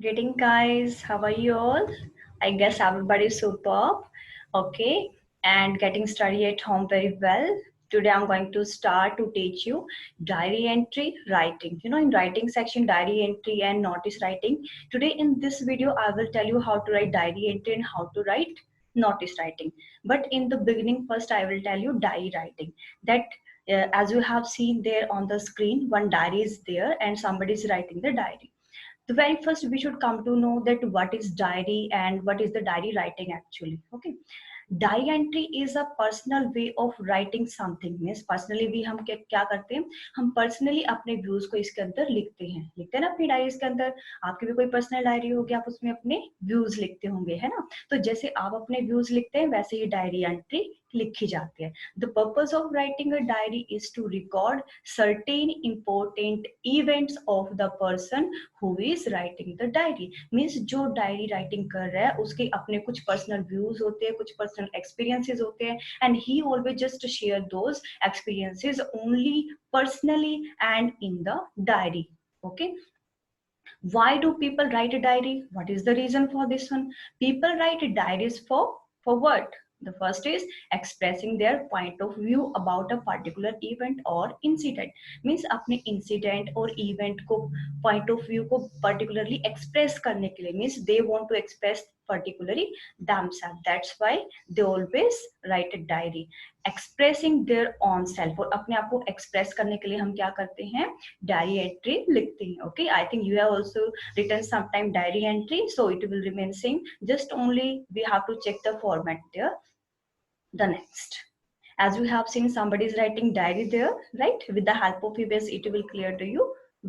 Greeting guys, how are you all? I guess everybody's superb. Okay, and getting study at home very well. Today I'm going to start to teach you diary entry writing. You know, in writing section, diary entry and notice writing. Today in this video, I will tell you how to write diary entry and how to write notice writing. But in the beginning, first I will tell you diary writing. That as you have seen there on the screen, one diary is there and somebody is writing the diary. The very first we should come to know that what is diary and what is the diary writing actually. Okay, diary entry is a personal way of writing something means personally भी हम क्या करते हैं, हम personally अपने views को इसके अंदर लिखते हैं ना अपनी डायरीज के अंदर। आपकी भी कोई पर्सनल डायरी होगी, आप उसमें अपने व्यूज लिखते होंगे, है ना। तो जैसे आप अपने व्यूज लिखते हैं वैसे ही डायरी एंट्री लिखी जाती है। The purpose of writing a diary is to record certain important events of the person who is writing the diary. Means जो डायरी राइटिंग कर रहा है उसके अपने कुछ पर्सनल व्यूज होते हैं, कुछ पर्सनल एक्सपीरियंसेस होते हैं, and he always just share those experiences only personally and in the diary. Okay, why do people write a diary? What is the reason for this one? People write diaries for what? The first is expressing their point of view about a particular event or incident. Means अपने incident और event को point of view को particularly express करने के लिए, means they want to express particularly themselves. That's why they always write a diary. Expressing their own self, और अपने आप को express करने के लिए हम क्या करते हैं, डायरी एंट्री लिखते हैं। Okay, I think you have also written some time diary entry, so it will remain same, just only we have to check the format there. The next, as you have seen, somebody is writing diary there, right? With the help of EBS it will clear to you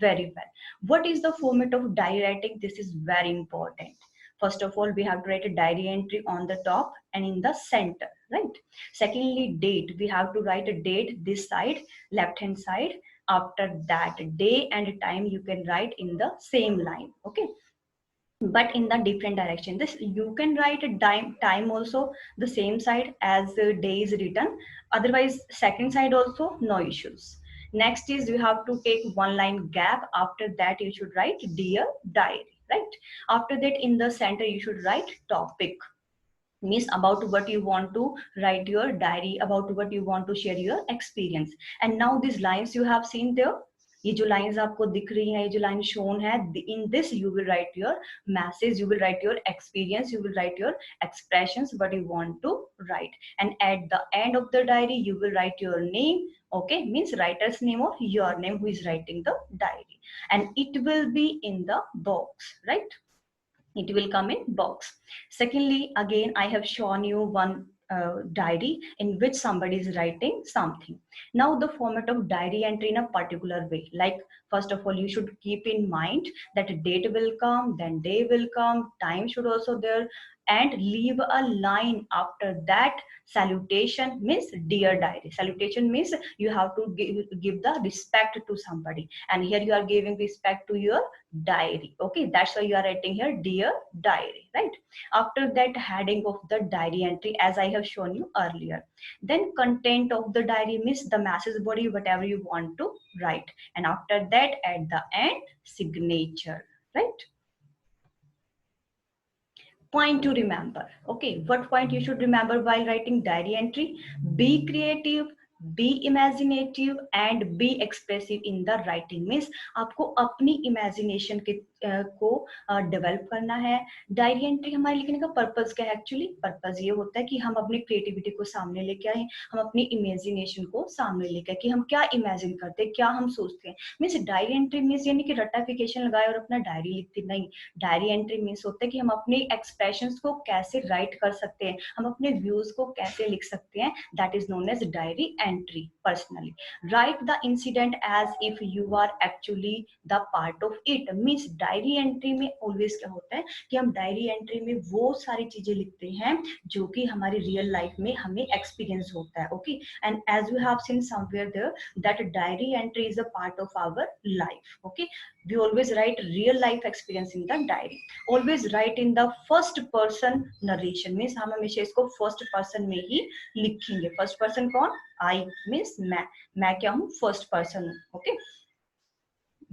very well. What is the format of diary writing? This is very important. First of all, we have to write a diary entry on the top and in the center, right? Secondly, date, we have to write a date this side, left hand side. After that, day and time you can write in the same line, okay, but in the different direction. This you can write a time also the same side as the day is written, otherwise second side also no issues. Next is you have to take one line gap. After that you should write dear diary, right? After that in the center you should write topic, means about what you want to write your diary, about what you want to share your experience. And now these lines you have seen there, ये जो lines आपको दिख रही हैं, ये जो line shown है, in this you will write your message, you will write your experience, you will write your expressions what you want to write, and at the end of the diary you will write your name, okay, means writer's name of your name who is writing the diary, and it will be in the box, right? It will come in box. Secondly, again I have shown you one diary in which somebody is writing something. Now the format of diary entry in a particular way, like first of all you should keep in mind that date will come, then day will come, time should also there, and leave a line after that. Salutation means dear diary. Salutation means you have to give the respect to somebody, and here you are giving respect to your diary. Okay, that's why you are writing here dear diary, right? After that, heading of the diary entry as I have shown you earlier. Then content of the diary means the message body, whatever you want to write, and after that at the end, signature, right? Point to remember. Okay, what point you should remember while writing diary entry? Be creative, be imaginative and be expressive in the writing. means आपको अपनी imagination के को develop करना है। Diary entry हमारे लिखने का purpose क्या है? एक्चुअली पर्पस ये होता है कि हम अपनी क्रिएटिविटी को सामने लेके आए, हम अपनी इमेजिनेशन को सामने लेके आए कि हम क्या इमेजिन करते हैं, क्या हम सोचते हैं। मीन्स डायरी एंट्री मीन्स ये नहीं कि रट्टाफिकेशन लगाए और अपना डायरी लिखते, नहीं। डायरी एंट्री मीन्स होता है कि हम अपने एक्सप्रेशंस को कैसे राइट कर सकते हैं, हम अपने व्यूज को कैसे लिख सकते हैं, that is known as diary entry. Personally write the incident as if you are actually the part of it. Means diary entry में ऑलवेज क्या होता है कि हम डायरी एंट्री में वो सारी चीजें लिखते हैं जो कि हमारी रियल लाइफ में हमें एक्सपीरियंस होता है। Okay, and as you have seen somewhere there that diary entry is a part of our life. Okay, we always write real life experience in the diary. Always write in the first person narration, means हम हमेशा इसको first person में ही लिखेंगे। First person कौन? आई, means मैं क्या हूँ? First person हूँ। ओके,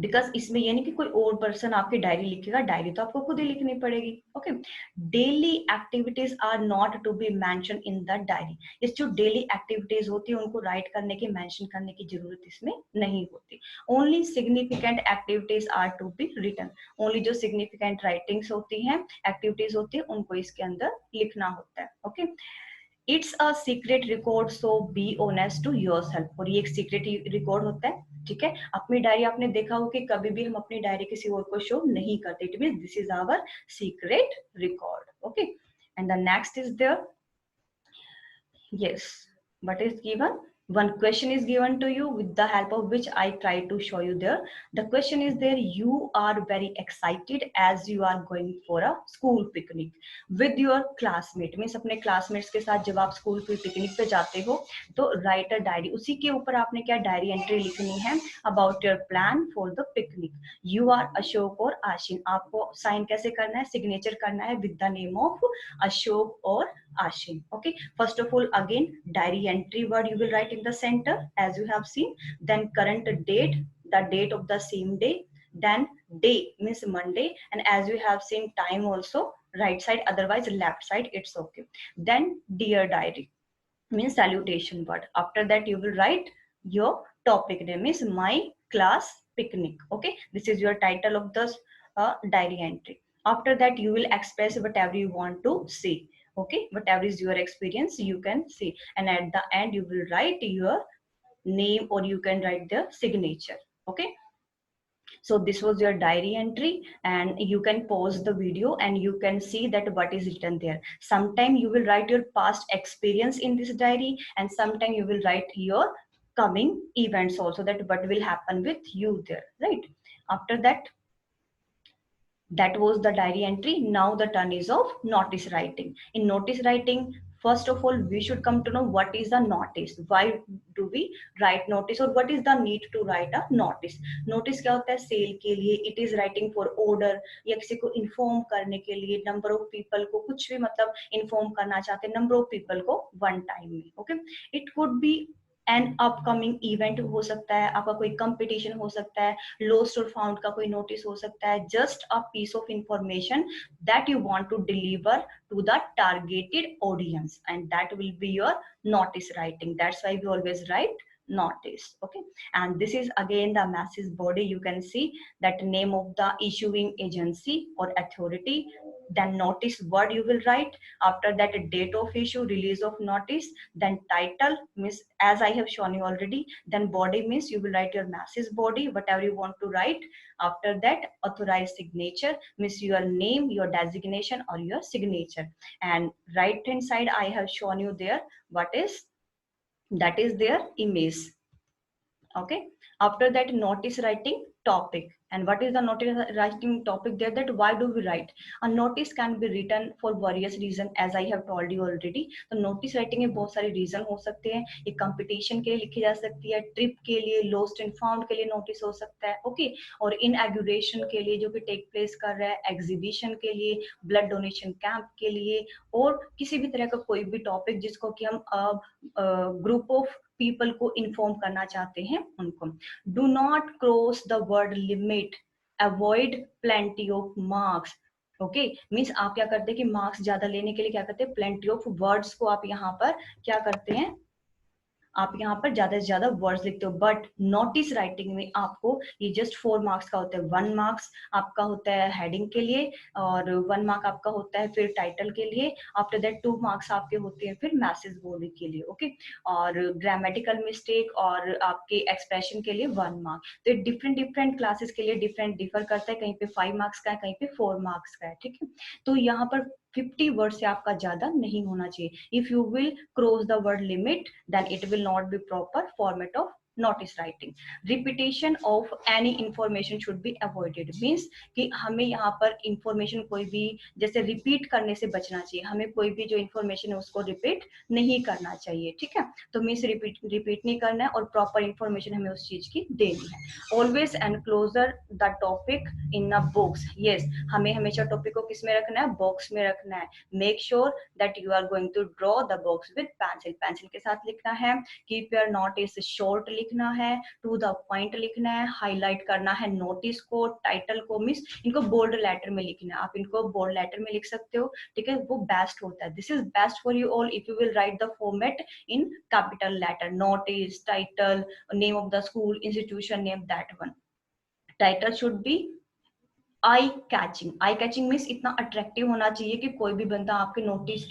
बिकॉज इसमें ये नहीं कि कोई और पर्सन आपकी डायरी लिखेगा, डायरी तो आपको खुद ही लिखनी पड़ेगी। Okay, daily activities are not to be mention in the diary. इस जो डेली एक्टिविटीज होती है उनको राइट करने की, मेंशन करने की जरूरत इसमें नहीं होती। Only significant activities are to be written. Only जो सिग्निफिकेंट राइटिंग्स होती हैं, एक्टिविटीज होती है, उनको इसके अंदर लिखना होता है। Okay, it's a secret record, so be honest to yourself. और ये एक सीक्रेट रिकॉर्ड होता है, ठीक है। अपनी डायरी आपने देखा हो कि कभी भी हम अपनी डायरी किसी और को शो नहीं करते। It means this is our secret record. Okay, and the next is there, yes, what is given, one question is given to you with the help of which I try to show you there. The question is there, you are very excited as you are going for a school picnic with your classmate, means अपने classmates के साथ जब आप school की picnic पे जाते हो तो राइट अ डायरी, उसी के ऊपर आपने क्या डायरी एंट्री लिखनी है about your plan for the picnic. You are Ashok और आशीन, आपको साइन कैसे करना है, सिग्नेचर करना है with the name of Ashok और Ashin. Okay, first of all, again, diary entry word you will write in the center as you have seen. Then current date, the date of the same day. Then day means Monday, and as you have seen, time also right side, otherwise left side, it's okay. Then dear diary means salutation word. After that, you will write your topic name is my class picnic. Okay, this is your title of the diary entry. After that, you will express whatever you want to say. Okay, whatever is your experience you can say, and at the end you will write your name or you can write the signature. Okay, so this was your diary entry, and you can pause the video and you can see that what is written there. Sometime you will write your past experience in this diary, and sometime you will write your coming events also, that what will happen with you there, right? After that, that was the diary entry. Now the turn is of notice writing. In notice writing, first of all, we should come to know what is the notice. Why do we write notice, or what is the need to write a notice? Notice क्या होता है? Cell के लिए, it is writing for order, या किसी को inform करने के लिए, number of people को कुछ भी मतलब inform करना चाहते हैं, number of people को one time में. Okay, it could be an upcoming event हो सकता है, आपका कोई कंपटीशन हो सकता है, लोस्ट और फाउंड का कोई नोटिस हो सकता है, just a piece of information that you want to deliver to the targeted audience, and that will be your notice writing. That's why we always write notice. Okay, and this is again the message body. You can see that name of the issuing agency or authority, then notice word you will write. After that, date of issue, release of notice, then title means as I have shown you already, then body means you will write your message body, whatever you want to write. After that, authorized signature means your name, your designation or your signature. And right hand side I have shown you there what is, that is their image. Okay, after that, notice writing topic. And what is the notice writing topic there, that why do we write? A notice can be written for various reasons, as I have told you already. तो notice writing में बहुत सारे reason हो सकते हैं. ये competition के लिए लिखी जा सकती है, trip के लिए, lost and found के लिए notice हो सकता है. Okay, और inauguration के लिए जो कि take place कर रहा है, exhibition के लिए, blood donation camp के लिए, और किसी भी तरह का कोई भी topic जिसको कि हम group of पीपल को इन्फॉर्म करना चाहते हैं उनको. Do not cross the word limit, avoid plenty of marks. Okay, means आप क्या करते हैं कि मार्क्स ज्यादा लेने के लिए क्या करते हैं, प्लेंटी ऑफ वर्ड्स को आप यहाँ पर क्या करते हैं, आप यहाँ पर ज्यादा से ज्यादा वर्ड्स लिखते हो. बट नोटिस राइटिंग में आपको ये जस्ट 4 मार्क्स का होता है. 1 मार्क्स आपका होता है हेडिंग के लिए, और 1 मार्क आपका होता है फिर टाइटल के लिए. आफ्टर दैट 2 मार्क्स आपके होते हैं फिर मैसेज बॉडी के लिए. ओके, और ग्रामेटिकल मिस्टेक और आपके एक्सप्रेशन के लिए 1 मार्क. तो डिफरेंट डिफरेंट क्लासेस के लिए डिफरेंट डिफर करता है, कहीं पे 5 मार्क्स का है, कहीं पे 4 मार्क्स का है. ठीक है, तो यहाँ पर 50 वर्ड से आपका ज्यादा नहीं होना चाहिए. If you will cross the word limit, then it will not be proper format of notice writing. Repetition of any information should be avoided. Means कि हमें यहाँ पर information कोई भी जैसे repeat करने से बचना चाहिए. हमें कोई भी जो information है उसको repeat नहीं करना चाहिए. ठीक है, तो means repeat नहीं करना है, और proper information हमें उस चीज की देनी है. Always enclosure the topic in a box. Yes, हमें हमेशा topic को किस में रखना है, box में रखना है. Make sure that you are going to draw the box with pencil. Pencil के साथ लिखना है. Keep your notice short, लिखना है, टू द पॉइंट लिखना है, हाईलाइट करना है नोटिस को, टाइटल को, मीन्स इनको बोल्ड लेटर में लिखना है। आप इनको बोल्ड लेटर में लिख सकते हो, ठीक है, वो बेस्ट होता है। This is best for you all if you will write the format in capital letter, notice, title, name of the school, institution name, that one. Title should be eye catching. Eye catching means इतना attractive होना चाहिए कि कोई भी बंदा आपके notice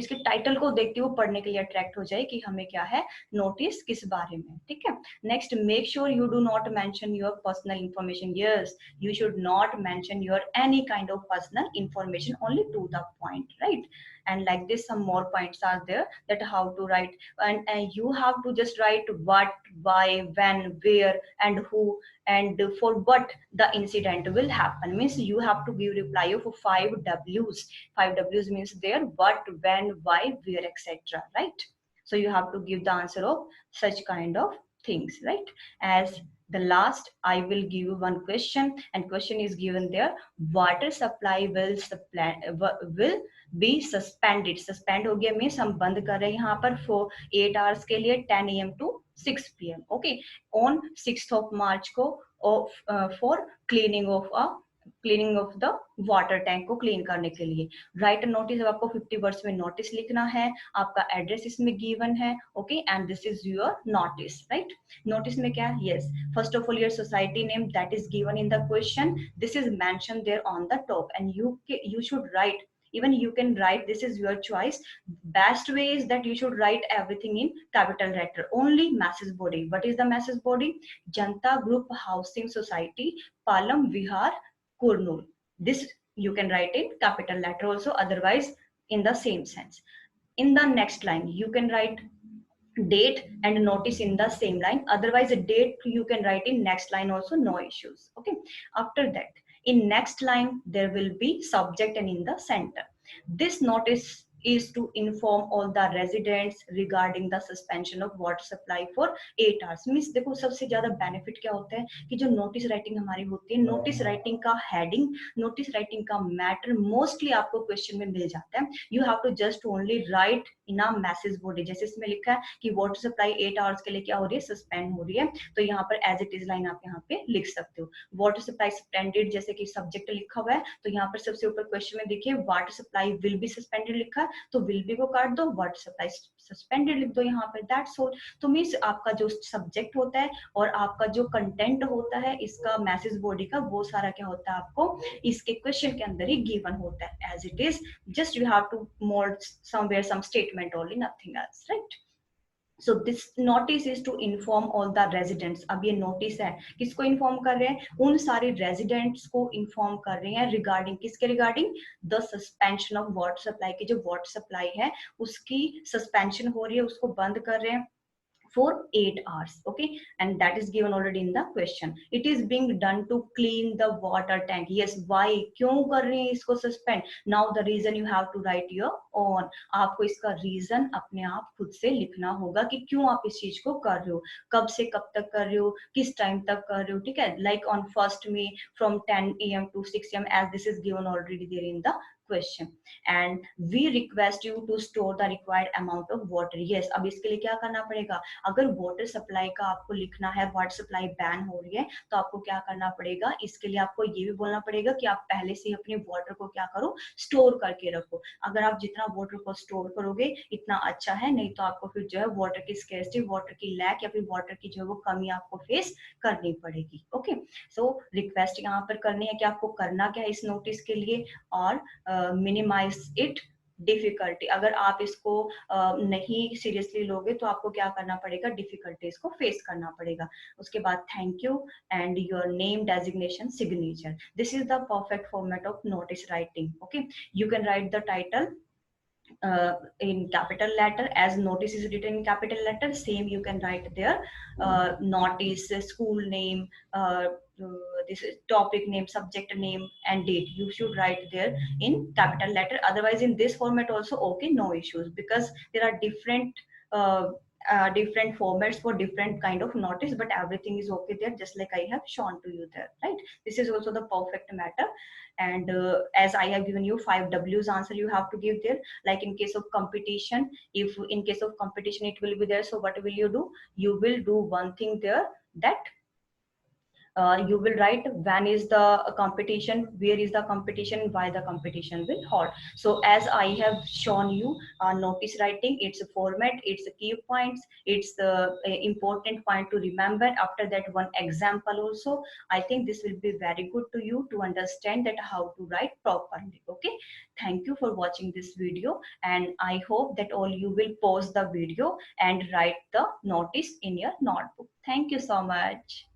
के title को देखते हुए पढ़ने के लिए अट्रैक्ट हो जाए कि हमें क्या है, नोटिस किस बारे में, ठीक है। Next, make sure you do not mention your personal information. Yes, you should not mention your any kind of personal information, only to the point, right? And like this, some more points are there that how to write, and you have to just write what, why, when, where, and who, and for what the incident will happen. Means you have to give reply of 5 W's. 5 W's means there what, when, why, where, etc., right? So you have to give the answer of such kind of things, right? As the last, I will give you one question, and question is given there: water supply will be suspended. Suspend हो गया means हम बंद कर रहे हैं यहाँ पर for 8 hours के लिए, 10 AM to 6 PM, okay, on 6th of March को, for cleaning of the water tank को क्लीन करने के लिए। राइट नोटिस, अब आपको 50 वर्ड्स में नोटिस लिखना है, आपका एड्रेस इसमें गिवन है, okay, and this is your notice, right. Notice में क्या है, yes, first of all your society name that is given in the question, this is mention there on the top, and you should write, even you can write, this is your choice. Best way is that you should write everything in capital letter. Only message body, what is the message body? Janta Group Housing Society, Palam Vihar, Kurnool. This you can write in capital letter also, otherwise in the same sense. In the next line you can write date and notice in the same line, otherwise a date you can write in next line also, no issues, okay. After that, in next line there will be subject, and in the center, this notice is to inform all the residents regarding the suspension of water supply for 8 hours. Means देखो सबसे ज्यादा benefit क्या होता है कि जो notice writing हमारी होती है, नोटिस राइटिंग का हेडिंग, नोटिस राइटिंग का मैटर मोस्टली आपको क्वेश्चन में मिल जाता है। You have to just only write in a message body, जैसे इसमें लिखा है कि वाटर सप्लाई 8 आवर्स के लिए क्या हो रही है, सस्पेंड हो रही है, तो यहाँ पर एज इट इज लाइन आप यहाँ पे लिख सकते हो। वाटर सप्लाई सस्पेंडेड, जैसे कि सब्जेक्ट लिखा हुआ है, तो यहाँ पर सबसे ऊपर क्वेश्चन में देखिए water supply will be suspended लिखा है, तो विल बी को काट दो, वाटर सप्लाई सस्पेंडेड लिख दो यहाँ पर, दैट्स ऑल। तो मीन्स आपका जो सब्जेक्ट होता है और आपका जो कंटेंट होता है इसका मैसेज बॉडी का, वो सारा क्या होता है आपको इसके क्वेश्चन के अंदर ही गिवन होता है as it is, just you have to mould somewhere some statement only, nothing else, right. So this notice is to inform all the residents. अब ये नोटिस है, किसको इन्फॉर्म कर रहे हैं, उन सारे रेजिडेंट्स को इन्फॉर्म कर रहे हैं रिगार्डिंग, किसके regarding, the suspension of water supply, की जो वाटर सप्लाई है उसकी सस्पेंशन हो रही है, उसको बंद कर रहे हैं for 8 hours, okay, and that is given already in the question. It is being done to clean the water tank. Yes, why, क्यों कर रहे हैं इसको suspend? Now the reason you have to write your own. आपको इसका reason अपने आप खुद से लिखना होगा कि क्यों आप इस चीज को कर रहे हो, कब से कब तक कर रहे हो, किस टाइम तक कर रहे हो, ठीक है। Like on 1st May from 10 AM to 6 AM, as this is given already there in the question, and we request you to store the required amount of water. Yes, अब इसके लिए क्या करना पड़ेगा, अगर वाटर सप्लाई का आपको लिखना है, वाटर सप्लाई बैन हो रही है, तो आपको क्या करना पड़ेगा, इसके लिए आपको ये भी बोलना पड़ेगा कि आप पहले से अपने वाटर को क्या करो, स्टोर करके रखो। अगर आप जितना वाटर को स्टोर करोगे इतना अच्छा है, नहीं तो आपको फिर जो है वाटर की स्केर्सिटी, वाटर की लैक, या फिर वाटर की जो है वो कमी आपको फेस करनी पड़ेगी, ओके। सो रिक्वेस्ट यहाँ पर करनी है कि आपको करना क्या है इस नोटिस के लिए, और मिनिमाइज इट डिफिकल्टी। अगर आप इसको नहीं सीरियसली लोगे तो आपको क्या करना पड़ेगा, डिफिकल्टीज को फेस करना पड़ेगा। उसके बाद thank you and your name, designation, signature. This is the perfect format of notice writing, okay. You can write the title in capital letter, as notice is written in capital letter, same you can write there, notice, school name, this is topic name, subject name, and date, you should write there in capital letter. Otherwise in this format also okay, no issues, because there are different different formats for different kind of notice, but everything is okay there, just like I have shown to you there, right? This is also the perfect matter. And as I have given you 5 W's answer you have to give there, like in case of competition, if in case of competition it will be there, so what will you do? You will do one thing there, that you will write when is the competition, where is the competition, why the competition will hold. So as I have shown you, notice writing, it's a format, it's a key points, it's the important point to remember. After that, one example also, I think this will be very good to you to understand that how to write properly. Okay, thank you for watching this video, and I hope that all you will pause the video and write the notice in your notebook. Thank you so much.